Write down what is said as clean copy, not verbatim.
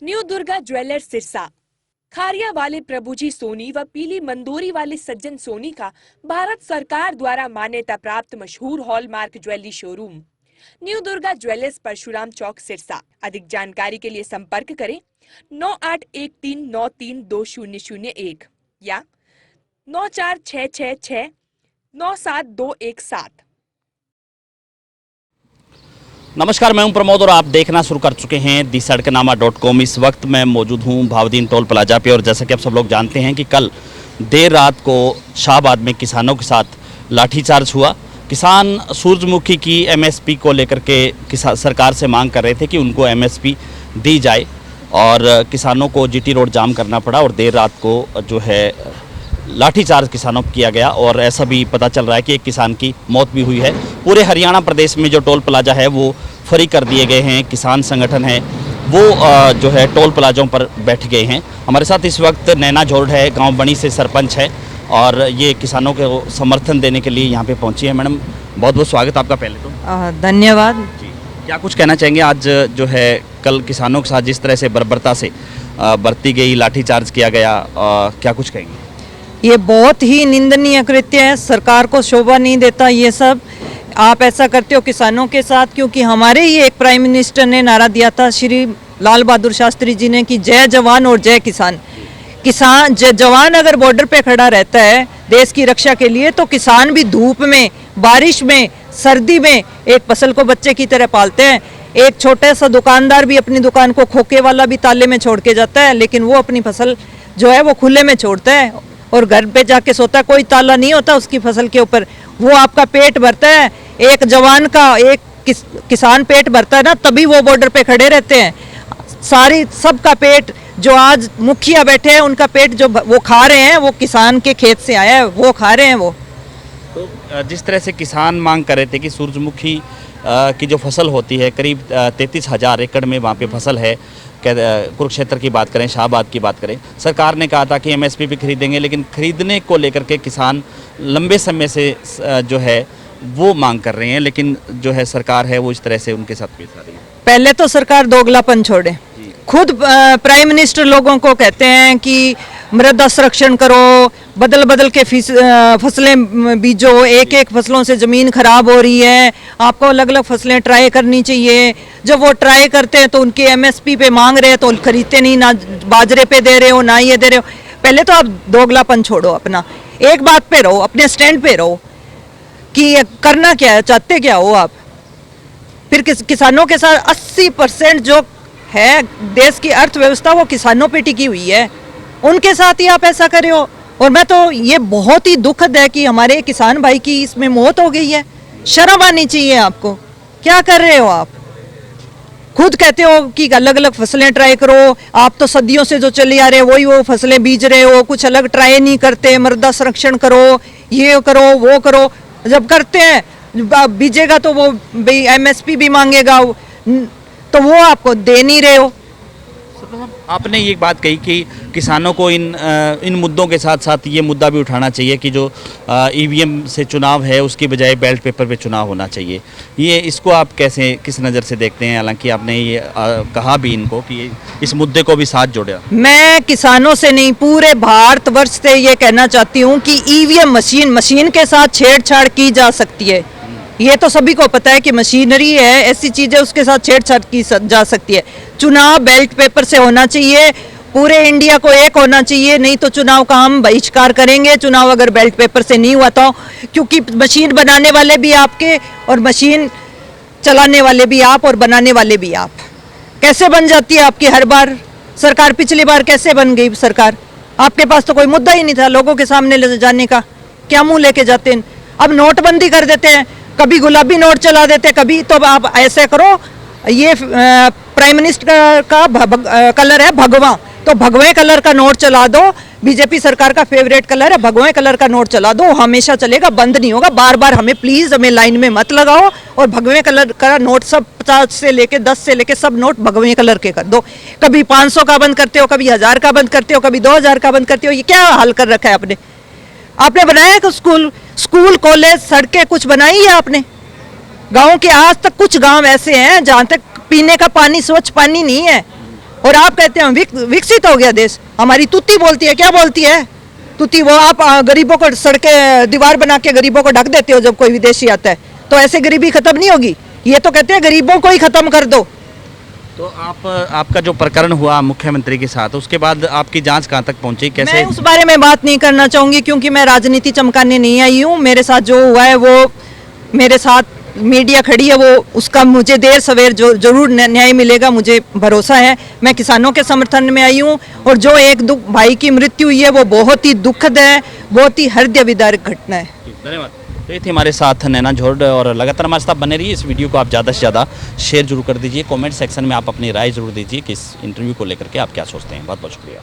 New Durga jewellers Sirsa. Khariya वाले प्रभुजी सोनी व पीली मंदोरी वाले सज्जन सोनी का भारत सरकार द्वारा मान्यता प्राप्त मशहूर hallmark jewellery showroom new Durga jewellers Parshuram Chowk Sirsa. अधिक जानकारी के लिए संपर्क करें 9813932001 या 9466697217। नमस्कार, मैं हूं प्रमोद और आप देखना शुरू कर चुके हैं दी-सड़कनामा.com। इस वक्त मैं मौजूद हूं भावदीन टोल प्लाजा पे और जैसा कि आप सब लोग जानते हैं कि कल देर रात को शाहबाद में किसानों के साथ लाठीचार्ज हुआ। किसान सूरजमुखी की एमएसपी को लेकर के सरकार से मांग कर रहे थे कि उनको एमएसपी दी जाए और किसानों को जीटी रोड जाम करना पड़ा और देर रात को जो है लाठीचार्ज किसानों पर किया गया और ऐसा भी पता चल रहा है कि एक किसान की मौत भी हुई है। पूरे हरियाणा प्रदेश में जो टोल प्लाजा है वो फ्री कर दिए गए हैं। किसान संगठन है वो जो है टोल प्लाजों पर बैठ गए हैं। हमारे साथ इस वक्त नैना झोरड है, गांव बणी से सरपंच है और ये किसानों को समर्थन देने के लिए यहाँ पे पहुँची है। मैडम, बहुत बहुत स्वागत आपका। पहले तो धन्यवाद जी। क्या कुछ कहना चाहेंगे? आज जो है कल किसानों के साथ जिस तरह से बर्बरता से बरती गई, लाठीचार्ज किया गया, क्या कुछ कहेंगे? ये बहुत ही निंदनीय कृत्य है। सरकार को शोभा नहीं देता ये सब। आप ऐसा करते हो किसानों के साथ, क्योंकि हमारे ही एक प्राइम मिनिस्टर ने नारा दिया था, श्री लाल बहादुर शास्त्री जी ने, कि जय जवान और जय किसान। जवान अगर बॉर्डर पे खड़ा रहता है देश की रक्षा के लिए, तो किसान भी धूप में, बारिश में, सर्दी में एक फसल को बच्चे की तरह पालते हैं। एक छोटा सा दुकानदार भी अपनी दुकान को खोखे वाला भी ताले में छोड़ के जाता है, लेकिन वो अपनी फसल जो है वो खुले में छोड़ता है और घर पे जाके सोता है। कोई ताला नहीं होता उसकी फसल के ऊपर। वो आपका पेट भरता है, एक जवान का, एक किसान पेट भरता है ना, तभी वो बॉर्डर पे खड़े रहते हैं। सबका पेट, जो आज मुखिया बैठे हैं उनका पेट जो वो खा रहे हैं, वो किसान के खेत से आया है, वो खा रहे हैं वो। तो जिस तरह से किसान मांग कर रहे थे कि सूरजमुखी की जो फसल होती है करीब 33,000 एकड़ में वहाँ पे फसल है, कुरुक्षेत्र की बात करें, शाहबाद की बात करें, सरकार ने कहा था कि एमएसपी भी खरीदेंगे, लेकिन खरीदने को लेकर के किसान लंबे समय से जो है वो मांग कर रहे हैं, लेकिन जो है सरकार है वो इस तरह से उनके साथ पेश आ रही है। पहले तो सरकार दोगलापन छोड़े। खुद प्राइम मिनिस्टर लोगों को कहते हैं कि मृदा संरक्षण करो, बदल बदल के फसलें बीजो, एक एक फसलों से ज़मीन खराब हो रही है, आपको अलग अलग फसलें ट्राई करनी चाहिए। जब वो ट्राई करते हैं तो उनकी एमएसपी पे मांग रहे हैं तो खरीदते नहीं, ना बाजरे पे दे रहे हो ना ये दे रहे हो। पहले तो आप दोगलापन छोड़ो, अपना एक बात पे रहो, अपने स्टैंड पे रहो कि करना क्या है, चाहते क्या हो आप। फिर किसानों के साथ 80% जो है देश की अर्थव्यवस्था वो किसानों पे टिकी हुई है, उनके साथ ही आप ऐसा करे हो। और मैं तो ये बहुत ही दुखद है कि हमारे किसान भाई की इसमें मौत हो गई है। शर्म आनी चाहिए आपको। क्या कर रहे हो आप? खुद कहते हो कि अलग अलग फसलें ट्राई करो, आप तो सदियों से जो चले आ रहे हैं वही वो फसलें बीज रहे हो, कुछ अलग ट्राई नहीं करते। मृदा संरक्षण करो, ये करो, वो करो। जब करते हैं बीजेगा तो वो एमएसपी भी मांगेगा, तो वो आपको दे नहीं रहे हो। आपने ये बात कही कि किसानों को इन मुद्दों के साथ साथ ये मुद्दा भी उठाना चाहिए कि जो ईवीएम से चुनाव है उसकी बजाय बैलेट पेपर पे चुनाव होना चाहिए। ये इसको आप कैसे, किस नज़र से देखते हैं? हालांकि आपने ये कहा भी इनको कि इस मुद्दे को भी साथ जोड़ा। मैं किसानों से नहीं, पूरे भारतवर्ष से ये कहना चाहती हूँ कि ईवीएम मशीन के साथ छेड़छाड़ की जा सकती है। ये तो सभी को पता है कि मशीनरी है, ऐसी चीज़ें उसके साथ छेड़छाड़ की जा सकती है। चुनाव बैलेट पेपर से होना चाहिए, पूरे इंडिया को एक होना चाहिए, नहीं तो चुनाव का हम बहिष्कार करेंगे। चुनाव अगर बैलेट पेपर से नहीं हुआ तो, क्योंकि मशीन बनाने वाले भी आपके और मशीन चलाने वाले भी आप और बनाने वाले भी आप। कैसे बन जाती है आपकी हर बार सरकार? पिछली बार कैसे बन गई सरकार? आपके पास तो कोई मुद्दा ही नहीं था लोगों के सामने ले जाने का, क्या मुँह लेके जाते हैं? अब नोटबंदी कर देते हैं, कभी गुलाबी नोट चला देते, कभी तो आप ऐसे करो, ये प्राइम मिनिस्टर का कलर है भगवा, तो भगवे कलर का नोट चला दो। बीजेपी सरकार का फेवरेट कलर है भगवे कलर का नोट चला दो, हमेशा चलेगा, बंद नहीं होगा। बार बार हमें प्लीज, हमें लाइन में मत लगाओ और भगवे कलर का नोट सब 50 से लेके 10 से लेके सब नोट भगवे कलर के कर दो। कभी 500 का बंद करते हो, कभी 1000 का बंद करते हो, कभी 2000 का बंद करते हो। ये क्या हाल कर रखा है आपने बनाया है? स्कूल कॉलेज सड़कें कुछ बनाई है आपने? गाँव के आज तक कुछ गाँव ऐसे हैं जहाँ तक पीने का पानी, स्वच्छ पानी नहीं है। और आप कहते हैं विकसित हो गया देश। हमारी तूती बोलती है, क्या बोलती है तूती? वो आप गरीबों को सड़कें दीवार बना के गरीबों को ढक देते हो जब कोई विदेशी आता है, तो ऐसे गरीबी खत्म नहीं होगी। ये तो कहते हैं गरीबों को ही खत्म कर दो। तो आपका जो प्रकरण हुआ मुख्यमंत्री के साथ, उसके बाद आपकी जांच कहाँ तक पहुंची, कैसे? मैं उस बारे में बात नहीं करना चाहूंगी क्योंकि मैं राजनीति चमकाने नहीं आई हूँ। मेरे साथ जो हुआ है वो मेरे साथ मीडिया खड़ी है, वो उसका मुझे देर सवेर जो जरूर न्याय मिलेगा, मुझे भरोसा है। मैं किसानों के समर्थन में आई हूँ और जो एक भाई की मृत्यु हुई है वो बहुत ही दुखद है, बहुत ही हृदय विदारक घटना है। धन्यवाद। तो ये थी हमारे साथ नैना झोड़ और लगातार हमारे साथ बने रहिए। इस वीडियो को आप ज़्यादा से ज़्यादा शेयर जरूर कर दीजिए। कमेंट सेक्शन में आप अपनी राय जरूर दीजिए कि इस इंटरव्यू को लेकर के आप क्या सोचते हैं। बहुत बहुत शुक्रिया।